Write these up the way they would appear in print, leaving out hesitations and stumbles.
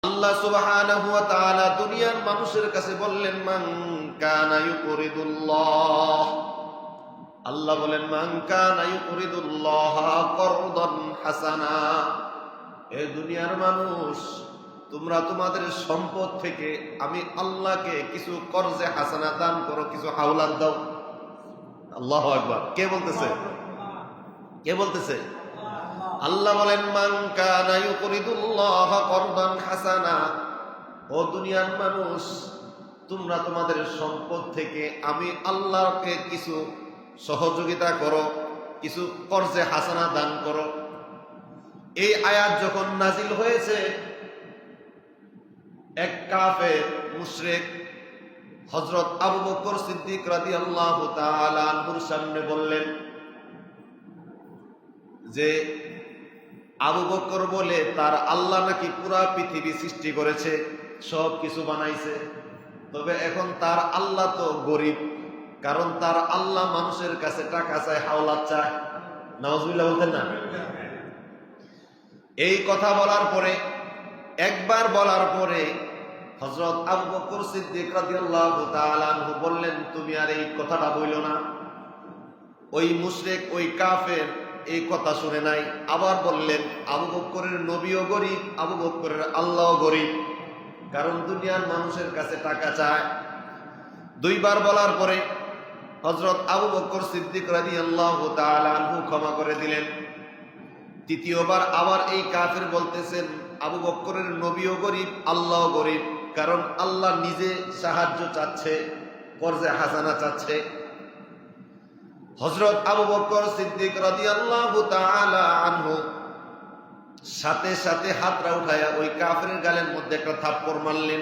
আল্লাহ সুবহানাহু ওয়া তাআলা দুনিয়ার মানুষের কাছে বললেন, মান কানা ইউরিদুল্লাহ, আল্লাহ বলেন, মান কানা ইউরিদুল্লাহ করদান হাসানা। এ দুনিয়ার মানুষ, তোমরা তোমাদের সম্পদ থেকে আমি আল্লাহকে কিছু কর্জে হাসানা দান করো, কিছু হাওলাত দাও। আল্লাহু আকবার। কে বলতেছে? কে বলতেছে? আল্লাহ বলেন, মান কানা ইউরিদুল্লাহ করদান হাসানা। ও দুনিয়ার মানুষ, তোমরা তোমাদের সম্পদ থেকে আমি আল্লাহকে কিছু সহযোগিতা করো, কিছু কর্জে হাসানা দান করো। এই আয়াত যখন নাজিল হয়েছে, এক কাফের মুশরিক হযরত আবু বকর সিদ্দিক রাদিয়াল্লাহু তাআলা আনহুর সামনে বললেন যে আবু বকর বলে তার আল্লাহ নাকি পুরা পৃথিবী সৃষ্টি করেছে, সব কিছু বানাইছে, তবে এখন তার আল্লাহ তো গরিব, কারণ তার আল্লাহ মানুষের কাছে টাকা চায়, হাওলাত চায়। নাউজুবিল্লাহ বলতেন না? এই কথা বলার পরে, একবার বলার পরে হযরত আবু বকর সিদ্দিক রাদিয়াল্লাহু তাআলা আনহু বললেন, তুমি আর এই কথাটা বইলো না। ওই মুশরিক, ওই কাফের এই কথা শুনে নাই, আবার বললেন, আবু বকরের নবীও গরিব, আবু বকরের আল্লাহও গরিব, কারণ দুনিয়ার মানুষের কাছে টাকা চায়। দুইবার বলার পরে হযরত আবু বকর সিদ্দিক রাদিয়াল্লাহু তাআলা আনহু ক্ষমা করে দিলেন। তৃতীয়বার আবার এই কাফের বলতেছেন, আবু বকরের নবীও গরিব, আল্লাহও গরিব, কারণ আল্লাহ নিজে সাহায্য চাচ্ছে, কর্জে হাসানা চাচ্ছে। হযরত আবু বকর সিদ্দিক রাদিয়াল্লাহু তাআলা আনহু সাথে সাথে হাতটা উঠায়া ওই কাফেরের গালের মধ্যে একটা থাপ্পড় মারলেন।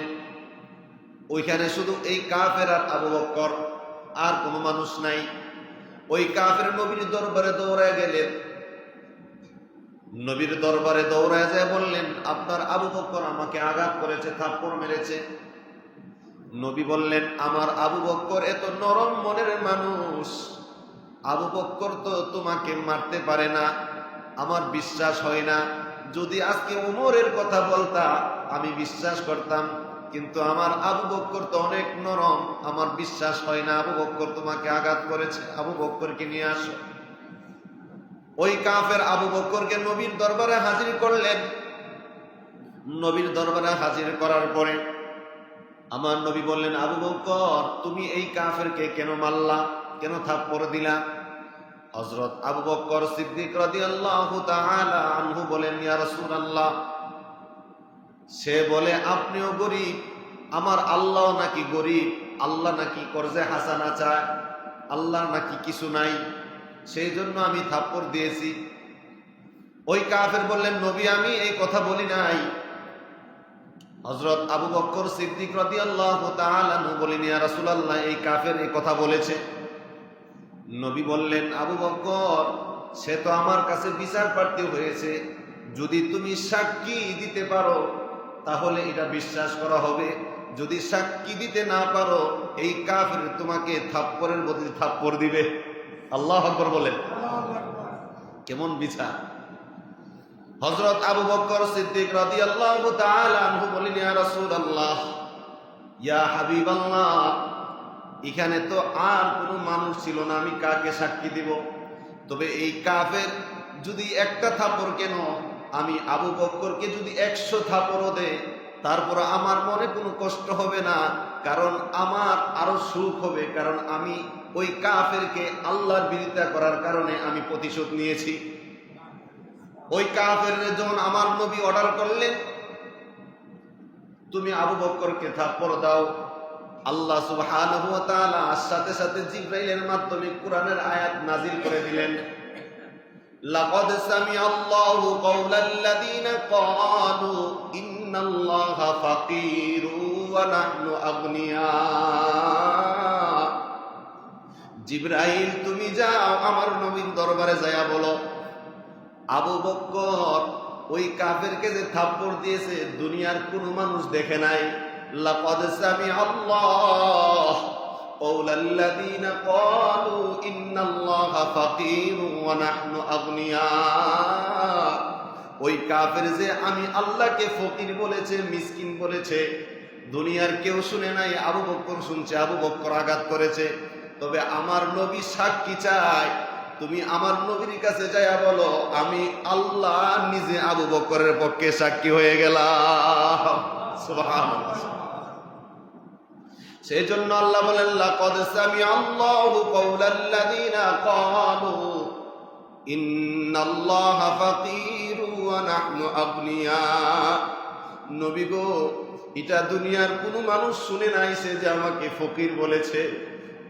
ওইখানে শুধু এই কাফের আর আবু বকর, আর কোনো মানুষ নাই। ওই কাফের নবীর দরবারে দৌড়ায় গেলেন। নবীর দরবারে দৌড়ায় যায় বললেন, আপনার আবু বকর আমাকে আঘাত করেছে, থাপ্পড় মেরেছে। নবী বললেন, আমার আবু বকর এত নরম মনের মানুষ, আবু বকর তো তোমাকে মারতে পারে না, আমার বিশ্বাস হয় না। যদি আজকে উমরের কথা বলতা আমি বিশ্বাস করতাম, কিন্তু আমার আবু বকর তো অনেক নরম, আমার বিশ্বাস হয় না আবু বকর তোমাকে আঘাত করেছে, আবু বকরকে নিয়ে আসো। ওই কাফের আবু বকরকে নবীর দরবারে হাজির করলেন। নবীর দরবারে হাজির করার পরে আমার নবী বললেন, আবু বকর তুমি এই কাফেরকে কেন মারলা, কেন থাপ্পড় দিলা? হযরত আবু বকর সিদ্দিক রাদিয়াল্লাহু তাআলা আনহু বলেন, ইয়া রাসূলুল্লাহ, সে বলে আপনিও গরিব, আমার আল্লাহ নাকি গরিব, আল্লাহ নাকি কর্জে হাসানা চায়, আল্লাহ নাকি কিছু নাই, সেই জন্য আমি থাপ্পড় দিয়েছি। ওই কাফের বললেন, নবী আমি এই কথা বলি নাই। হযরত আবু বকর সিদ্দিক রাদিয়াল্লাহু তাআলা আনহু বলেন, ইয়া রাসূলুল্লাহ, এই কাফের এই কথা বলেছে। নবী বললেন, আবু বকর সে তো আমার কাছে বিচার প্রার্থী হয়েছে, যদি তুমি সাক্ষী দিতে পারো তাহলে এটা বিশ্বাস করা হবে, যদি সাক্ষী দিতে না পারো এই কাফের তোমাকে থাপ্পড়ের বদলে থাপ্পড় দিবে। আল্লাহু আকবার বলেন। কেমন বিচার! হযরত আবু বকর সিদ্দিক রাদিয়াল্লাহু তাআলা আনহু বলেন, ইয়া রাসূলুল্লাহ, ইয়া হাবিবাল্লাহ, এখানে তো আর কোনো মানুষ ছিল না, আমি কাকে সাক্ষী দিব? তবে এই কাফের যদি একটা থাপ্পড়, কেন আমি আবু বকরকে যদি 100 থাপ্পড়ও দেয়, তারপর আমার মনে কোনো কষ্ট হবে না, কারণ আমার আরো সুখ হবে, কারণ আমি ওই কাফেরকে আল্লাহর বিরোধিতা করার কারণে আমি প্রতিশোধ নিয়েছি। ওই কাফের যখন আমার নবী অর্ডার করলেন, তুমি আবু বকরকে থাপ্পড় দাও, আল্লাহ সুবহানাহু ওয়া তাআলা সাথে সাথে জিবরাইলের মাধ্যমে কোরআনের আয়াত নাজিল করে দিলেন, লাকাদ সামিআল্লাহু কাওলাল্লাযীনা ক্বালু ইন্নাল্লাহা ফাকীরু ওয়া নাহনু আগনিয়া। জিবরাইল তুমি যাও আমার নবীর দরবারে যায়া বলো, আবু বকর ওই কাফেরকে যে থাপ্পড় দিয়েছে দুনিয়ার কোনো মানুষ দেখে নাই। লাকাদ সামিআল্লাহু কাওলাল্লাযীনা ক্বালু ইন্নাল্লাহা ফাকীরু ওয়া নাহনু আগনিয়া। ওই কাফের যে আমি আল্লাহকে ফকির বলেছে, মিসকিন বলেছে, দুনিয়ার কেউ শুনে নাই, আবু বকর শুনছে, আবু বকর আঘাত করেছে। তবে আমার নবী সাক্ষী চাই, তুমি আমার নবীর কাছে যাইয়া বলো আমি আল্লাহ নিজে আবু বকরের পক্ষে সাক্ষী হয়ে গেলাম। সুবহানাল্লাহ। সেই জন্য আল্লাহ বলেন লাকাদ সামিআল্লাহু কাওলাল্লাযীনা ক্বালু ইন্নাল্লাহা ফাকীরু ওয়া নাহনু আগনিয়া। নবী গো, এটা দুনিয়ার কোনো মানুষ শুনে নাই সে যে আমাকে ফকির বলেছে,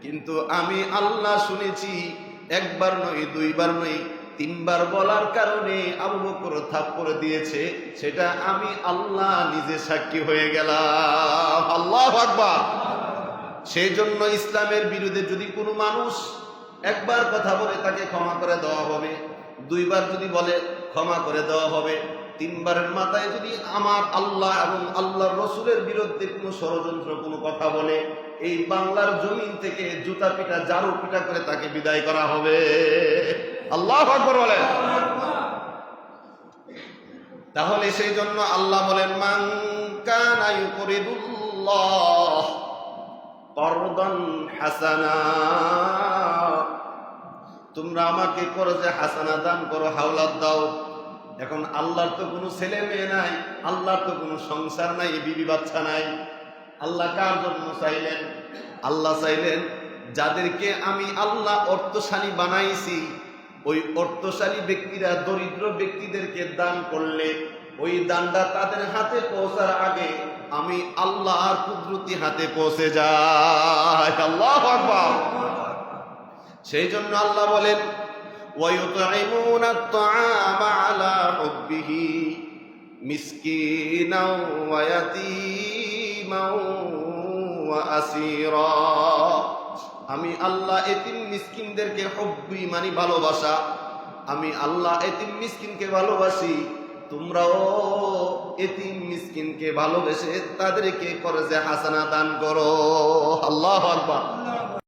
কিন্তু আমি আল্লাহ শুনেছি। একবার নয়, দুইবার নয়, তিনবার বলার কারণে আবু বকর থাপ্পড় দিয়েছে, সেটা আমি আল্লাহ নিজে সাক্ষী হয়ে গেলাম। আল্লাহু আকবার। সেই জন্য ইসলামের বিরুদ্ধে যদি কোনো মানুষ একবার কথা বলে তাকে ক্ষমা করে দেওয়া হবে, দুইবার যদি বলে ক্ষমা করে দেওয়া হবে, তিনবারের মাথায় যদি আমার আল্লাহ এবং আল্লাহর রসুলের বিরুদ্ধে কোনো ষড়যন্ত্র কোনো কথা বলে, এই বাংলার জমিন থেকে জুতা পিটা জারু পিটা করে তাকে বিদায় করা হবে। আল্লাহু আকবার বলেন। তাহলে সেই জন্য আল্লাহ বলেন মান কানা ইউরিদুল্লাহ করদান হাসানা, তোমরা আমাকে করজে হাসানা দান করো, হাওলাত দাও। এখন আল্লাহর তো কোনো ছেলে মেয়ে নাই, আল্লাহর তো কোনো সংসার নাই, বিবি বাচ্চা নাই। আল্লাহ কার জন্য চাইলেন? আল্লাহ চাইলেন যাদেরকে আমি আল্লাহ অর্থশালী বানাইছি, ওই অর্থশালী ব্যক্তিরা দরিদ্র ব্যক্তিদেরকে দান করলে ওই দানটা তাদের হাতে পৌঁছার আগে আমি আল্লাহর কুদরতি হাতে পৌঁছে যায়। আল্লাহু আকবার। সেই জন্য আল্লাহ বলেন وَيُطْعِمُونَ الطَّعَامَ عَلَى حُبِّهِ مِسْكِينًا وَيَتِيمًا وَأَسِيرًا। আমি আল্লাহ এতিম মিসকিনদেরকে হুব্বি মানে ভালোবাসা, আমি আল্লাহ এতিম মিসকিনকে ভালোবাসি। তোমরাও এতিম মিসকিনকে ভালোবেসে তাদেরকে করজে হাসানা দান করো। আল্লাহু আকবার।